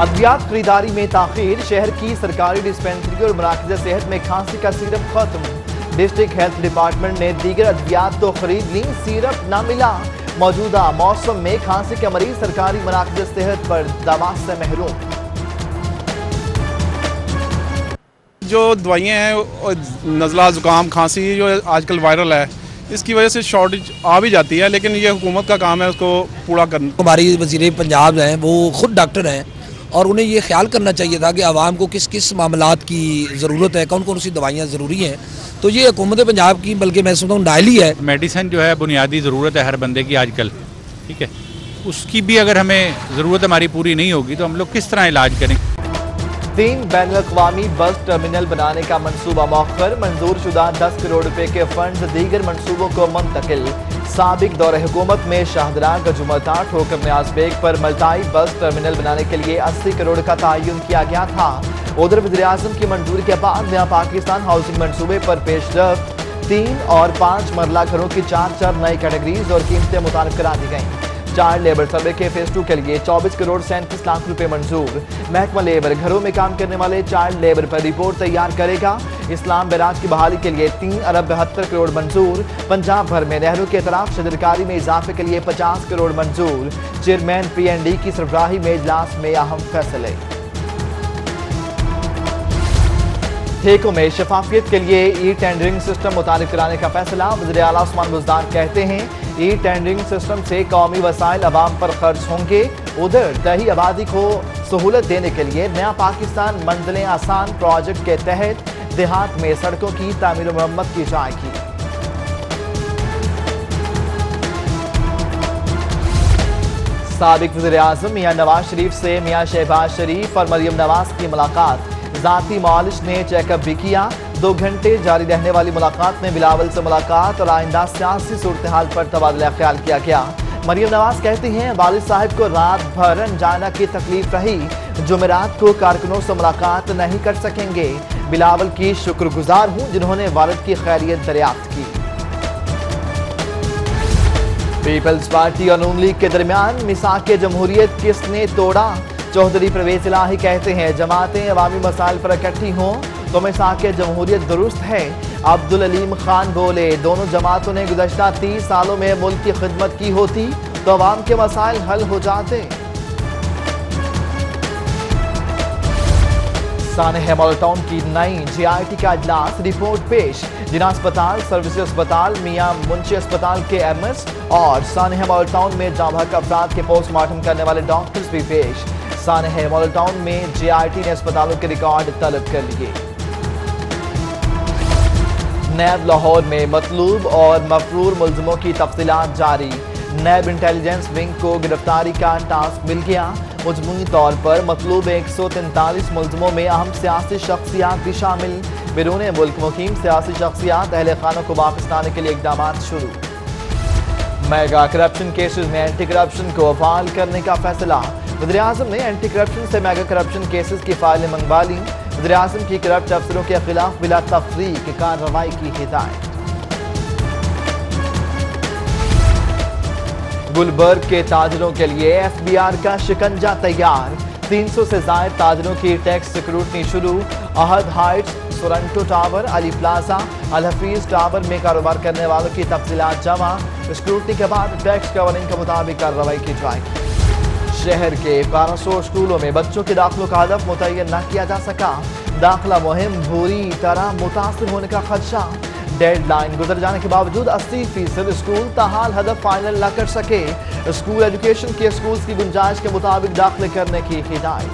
अद्वियात खरीदारी में ताखीर, शहर की सरकारी डिस्पेंसरी और मराकज़ सेहत में खांसी का सिरप खत्म। डिस्ट्रिक्ट हेल्थ डिपार्टमेंट ने दीगर अद्वियात तो खरीद ली, सिरप न मिला। मौजूदा मौसम में खांसी के मरीज सरकारी मराकज़ सेहत पर दवा से महरूम। जो दवाइयाँ हैं, नज़ला, ज़ुकाम, खांसी जो आजकल वायरल है, इसकी वजह से शॉर्टेज आ भी जाती है, लेकिन ये हुकूमत का काम है उसको पूरा करना। हमारी वज़ीर पंजाब हैं, वो खुद डॉक्टर हैं और उन्हें ये ख्याल करना चाहिए था कि आवाम को किस किस मामलात की ज़रूरत है, कौन कौन सी दवाइयाँ ज़रूरी हैं। तो ये हुकूमत पंजाब की, बल्कि मैं समझता हूँ नाइली है। मेडिसिन जो है बुनियादी ज़रूरत है हर बंदे की आजकल, ठीक है, उसकी भी अगर हमें ज़रूरत हमारी पूरी नहीं होगी तो हम लोग किस तरह इलाज करें। 3 बैनुल-अक़वामी बस टर्मिनल बनाने का मंसूबा मौखर, मंजूर शुदा 10 करोड़ रुपए के फंड दीगर मंसूबों को मुंतकिल। साबिक दौरे हुकूमत में शाहदरा गजुमता ठोकर न्याज बेग पर मल्टाई बस टर्मिनल बनाने के लिए 80 करोड़ का तयन किया गया था। उधर वज़ीर-ए-आज़म की मंजूरी के बाद नया पाकिस्तान हाउसिंग मंसूबे पर पेशरफ्त, 3 और 5 मरला घरों की 4 नई कैटेगरीज और कीमतें मुतारिफ करा दी गई। चाइल्ड लेबर सर्वे के फेज 2 के लिए 24 करोड़ 37 लाख रुपए मंजूर। महकमा लेबर घरों में काम करने वाले चाइल्ड लेबर पर रिपोर्ट तैयार करेगा। इस्लाम बैराज की बहाली के लिए 3 अरब 72 करोड़ मंजूर। पंजाब भर में नहरों के तरफ शजरकारी में इजाफे के लिए 50 करोड़ मंजूर। चेयरमैन PND की सरबराही में इजलास में अहम फैसले। ठेकों में शफाफियत के लिए ई-टेंडरिंग सिस्टम मुतारिफ कराने का फैसला। वज़ीर आला उस्मान बुज़दार कहते हैं ई-टेंडरिंग सिस्टम से कौमी वसाइल अवाम पर खर्च होंगे। उधर दही आबादी को सहूलत देने के लिए नया पाकिस्तान मंजिलें आसान प्रोजेक्ट के तहत देहात में सड़कों की तामीर मरम्मत की जाएगी। साबिक वज़ीर-ए-आज़म मियां नवाज शरीफ से मियां शहबाज शरीफ और मरियम नवाज की मुलाकात, जाती मालिश ने चेकअप भी किया। 2 घंटे जारी रहने वाली मुलाकात में बिलावल से मुलाकात और आइंदा सियासी सूरत हाल पर तबादला ख्याल किया गया। मरियम नवाज कहती हैं वालिद साहब को रात भर अनजाना की तकलीफ रही, जुमेरात को कारकुनों से मुलाकात नहीं कर सकेंगे। बिलावल की शुक्रगुजार हूँ जिन्होंने वालिद की खैरियत दरियाफ्त की। पीपल्स पार्टी और नून लीग के दरमियान मिसाक जमहूरियत किसने तोड़ा? चौधरी परवेज इलाही कहते हैं जमातें अवामी मसाइल पर इकट्ठी हों तो मिसाक जमहूरियत दुरुस्त है। अब्दुल अलीम खान बोले दोनों जमातों ने गुज़श्ता 30 सालों में मुल्क की खिदमत की होती तो अवाम के मसाइल हल हो जाते। सानेह मॉडल टाउन की नई GIT का इजलास, रिपोर्ट पेश। जिला अस्पताल, सर्विसेज अस्पताल, मियां मुंशी अस्पताल के MS और सानेह मॉडल टाउन में जांबाक अफराद के पोस्टमार्टम करने वाले डॉक्टर्स भी पेश। सानेह मॉडल टाउन में GIT ने अस्पतालों के रिकॉर्ड तलब कर लिए। नैब लाहौर में मतलूब और मफरूर मुल्ज़िमों की तफसीलात जारी। नैब इंटेलिजेंस विंग को गिरफ्तारी का टास्क मिल गया। मजमूई तौर पर मतलूब 143 मुल्ज़िमों में अहम सियासी शख्सियात भी शामिल। बैरून मुल्क मुकीम सियासी शख्सियात अहले खानों को वापस लाने के लिए इक़दामात शुरू। मेगा करप्शन केसेस में एंटी करप्शन को बहाल करने का फैसला। वज़ीर-ए-आज़म ने एंटी करप्शन से मेगा करप्शन केसेस की फाइलें मंगवा ली। वज़ीर-ए-आज़म की करप्ट अफसरों के खिलाफ बिला तफरीक कार्रवाई की हिदायत। गुलबर्ग के ताजरों के लिए FBR का शिकंजा तैयार। 300 से ज्यादा ताजरों की टैक्स स्क्रूटनी शुरू। अहद हाइट्स, सोरंटो टावर, अली प्लाजा, अल हफीज टावर में कारोबार करने वालों की तफसीलात जमा। स्क्रूटनी के बाद टैक्स गवर्निंग के मुताबिक कार्रवाई की जाएगी। शहर के 1200 स्कूलों में बच्चों के दाखिलों का हदफ मुतय्यन न किया जा सका। दाखिला मुहिम बुरी तरह मुतासिर होने का खदशा। डेडलाइन गुजर जाने के बावजूद 80% स्कूल ताहाल हदफ फाइनल न कर सके। स्कूल एजुकेशन के स्कूल्स की गुंजाइश के मुताबिक दाखिले करने की हिदायत।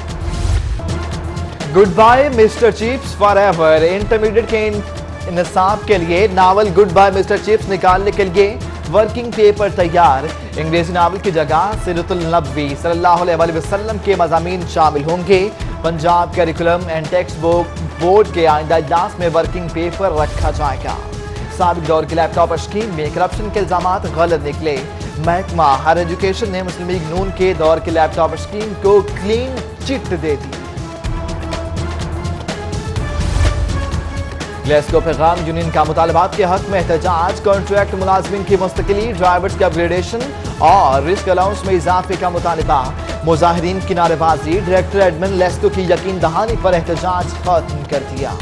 Goodbye mister Chips forever, intermediate के निसाब के लिए novel goodbye mister Chips निकालने के लिए वर्किंग पेपर तैयार। अंग्रेजी नावल की जगह सीरतुल नबी सल्लल्लाहु अलैहि वसल्लम के मज़ामीन शामिल होंगे। Punjab curriculum and text book board के आइंदा इजलास में वर्किंग पेपर रखा जाएगा। साबिक दौर की लैपटॉप स्कीम में करप्शन के इल्जामात गलत निकले। महकमा हायर एजुकेशन ने मुस्लिम लीग नून के दौर की लैपटॉप स्कीम को क्लीन चिट दे दी। ग्लेस्को पैगाम यूनियन का मुतालबात के हक में एहतजाज। कॉन्ट्रैक्ट मुलाजमीन की मुस्तकिली, ड्राइवर्स के अपग्रेडेशन और रिस्क अलाउंस में इजाफे का मुतालबा। मुजाहिरीन की नारेबाजी, डायरेक्टर एडमिन लेस्को की यकीन दहानी पर एहतजाज खत्म कर दिया।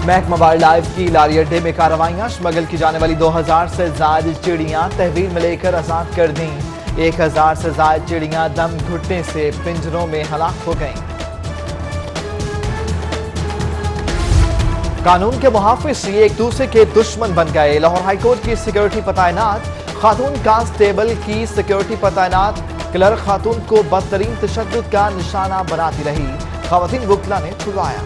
महकमा वाइल्ड लाइफ की लारी अड्डे में कार्रवाइयां, स्मगल की जाने वाली 2000 से ज्यादा चिड़ियां तहवील में लेकर आजाद कर दी। 1000 से ज्यादा चिड़ियां दम घुटने से पिंजरों में हलाक हो गईं। कानून के मुहाफिज एक दूसरे के दुश्मन बन गए। लाहौर हाईकोर्ट की सिक्योरिटी पर तैनात खातून कांस्टेबल की सिक्योरिटी पर तैनात क्लर्क खातून को बदतरीन तशद्दुद का निशाना बनाती रही। खवातीन वकला ने छुड़वाया।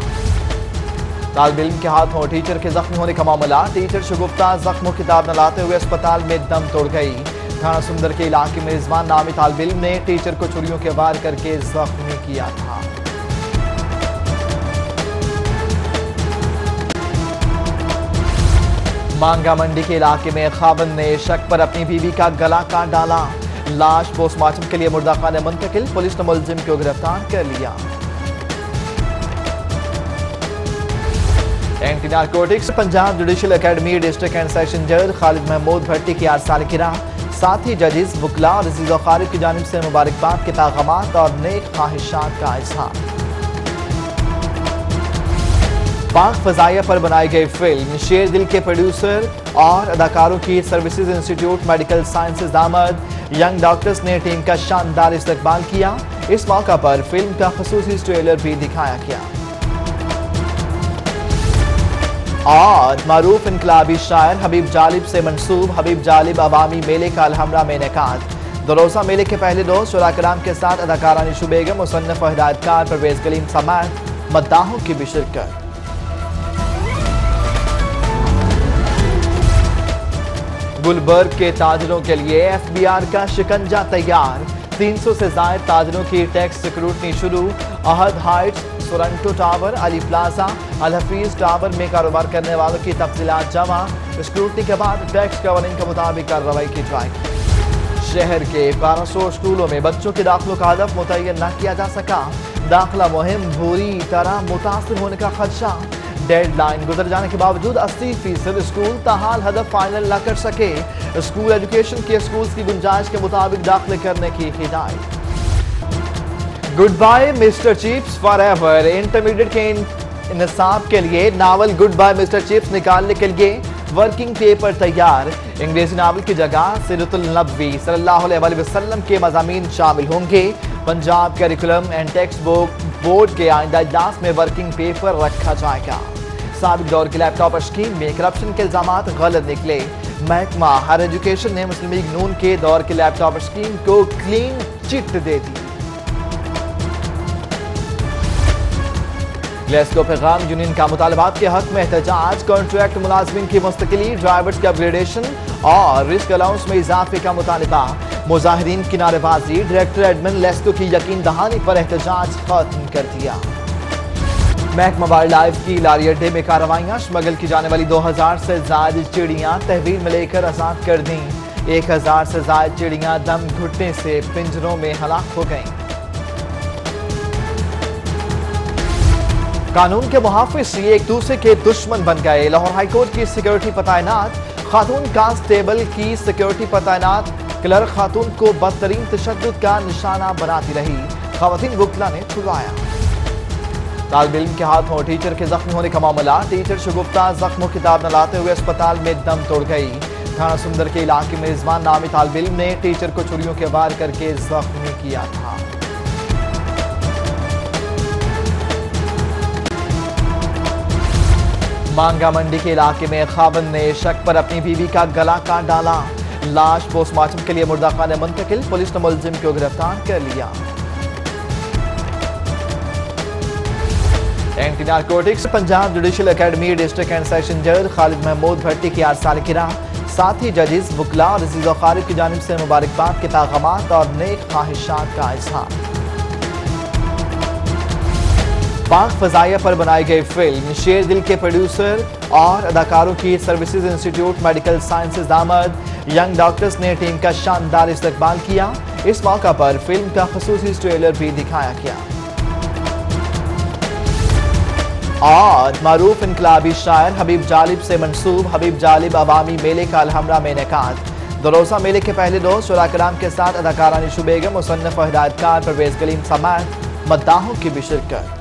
तालिब इल्म के हाथों टीचर के जख्मी होने का मामला, टीचर शगुफ्ता जख्मों किताब न लाते हुए अस्पताल में दम तोड़ गई। थाना सुंदर के इलाके में रिजवान नामी तालिब इल्म ने टीचर को छुरियों के वार करके जख्मी किया था। मांगा मंडी के इलाके में खावंद ने शक पर अपनी बीवी का गला काट डाला। लाश पोस्टमार्टम के लिए मुर्दाखाने मुंतकिल, पुलिस ने मुलजिम को गिरफ्तार कर लिया। Anti narcotics Punjab judicial academy district and session जज खालिद महमूद भट्टी की 8 साल की राह, साथ ही जजेस वकला और अजीज खारिज की जानिब से मुबारकबाद के पैगामात और नेक ख्वाहिशात का इजहार। पाक फजाइया पर बनाई गई फिल्म शेर दिल के प्रोड्यूसर और अदाकारों की सर्विसेज इंस्टीट्यूट मेडिकल साइंसेज दामद यंग डॉक्टर्स ने टीम का शानदार इस्तकबाल किया। इस मौका पर फिल्म का खसूसी ट्रेलर भी दिखाया गया। और मारूफ इनकलाबी शायर हबीब जालिब से मंसूब हबीब जालिब अवामी मेले का अलहमरा में इनेकाद। 2 रोज़ा मेले के पहले रोज शुरा कराम के साथ अदाकारा निशु बेगम, मुसन्निफ और हिदायतकार परवेज कलीम समेत मद्दाहों की भी शिरकत। गुलबर्ग के ताजरों के लिए एफबीआर का शिकंजा तैयार। 300 से ज्यादा ताजरों की टैक्स स्क्रूटनी शुरू। अहद हाइट्स, सोरंटो टावर, अली प्लाजा, अल हफीज टावर में कारोबार करने वालों की तफसीलात जमा। स्क्रूटनी के बाद टैक्स गवर्निंग के मुताबिक कार्रवाई की जाएगी। शहर के 1200 स्कूलों में बच्चों के दाखिलों का हदफ मुतय्यन न किया जा सका। दाखिला मुहिम बुरी तरह मुतासिर होने का खदशा। डेडलाइन गुजर जाने के बावजूद 80% स्कूल ताहाल हदफ फाइनल न कर सके। स्कूल एजुकेशन के स्कूल्स की गुंजाइश के मुताबिक दाखिले करने की हिदायत। Goodbye mister Chips for ever intermediate के निसाब के लिए novel goodbye mister Chips निकालने के लिए वर्किंग पेपर तैयार। अंग्रेजी नावल की जगह सीरतुल नबी सल्लल्लाहु अलैहि वसल्लम के मज़ामीन शामिल होंगे। Punjab curriculum and text book board के आइंदा इजलास में वर्किंग पेपर रखा जाएगा। साबिक दौर की लैपटॉप स्कीम में करप्शन के इल्जामात गलत निकले। महकमा हायर एजुकेशन ने मुस्लिम लीग नून के दौर की लैपटॉप स्कीम को क्लीन चिट दे दी। ग्लेस्को पैगाम यूनियन का मुतालबात के हक में एहतजाज, कॉन्ट्रैक्ट मुलाजमिन की मुस्तकिली, ड्राइवर्स के अपग्रेडेशन और रिस्क अलाउंस में इजाफे का मुतालबा। मुजाहिरीन की नारेबाजी, डायरेक्टर एडमिन लेस्को की यकीन दहानी पर एहतजाज खत्म कर दिया। महकमा वाइल्ड लाइफ की लारी अड्डे में कार्रवाइयां, स्मगल की जाने वाली 2000 से ज्यादा चिड़ियां तहवील में लेकर आजाद कर दी। 1000 से ज्यादा चिड़ियां दम घुटने से पिंजरों में हलाक हो गईं। कानून के मुहाफिज एक दूसरे के दुश्मन बन गए। लाहौर हाईकोर्ट की सिक्योरिटी पर तैनात खातून कांस्टेबल की सिक्योरिटी पर तैनात क्लर्क खातून को बदतरीन तशद्दुद का निशाना बनाती रही। खवातीन वकला ने छुड़वाया। तालिब इल्म के हाथों टीचर के जख्मी होने का मामला, टीचर शगुफ्ता जख्मों किताब न लाते हुए अस्पताल में दम तोड़ गई। थाना सुंदर के इलाके में रिजवान नामी तालिब इल्म ने टीचर को छुरियों के वार करके जख्मी किया था। मांगा मंडी के इलाके में खावंद ने शक पर अपनी बीवी का गला काट डाला। लाश पोस्टमार्टम के लिए मुर्दाखाने मुंतकिल, पुलिस ने मुलजिम को गिरफ्तार कर लिया। Anti narcotics Punjab judicial academy district and session जज खालिद महमूद भट्टी की 8 साल की राह, साथ ही जजेस वकला और अजीज खारिज की जानिब से मुबारकबाद के पैगामात और नेक ख्वाहिशात का इजहार। पाक फजाइया पर बनाई गई फिल्म शेर दिल के प्रोड्यूसर और अदाकारों की सर्विसेज इंस्टीट्यूट मेडिकल साइंसेज दामद यंग डॉक्टर्स ने टीम का शानदार इस्तकबाल किया। इस मौका पर फिल्म का खसूसी ट्रेलर भी दिखाया गया। और मारूफ इनकलाबी शायर हबीब जालिब से मंसूब हबीब जालिब अवामी मेले का अलहमरा में इनेकाद। दरोसा मेले के पहले रोज शुरा कलाम के साथ अदाकारा निशू बेगम, मुसन्निफ और हिदायतकार परवेज कलीम समेत मद्दाहों की भी शिरकत।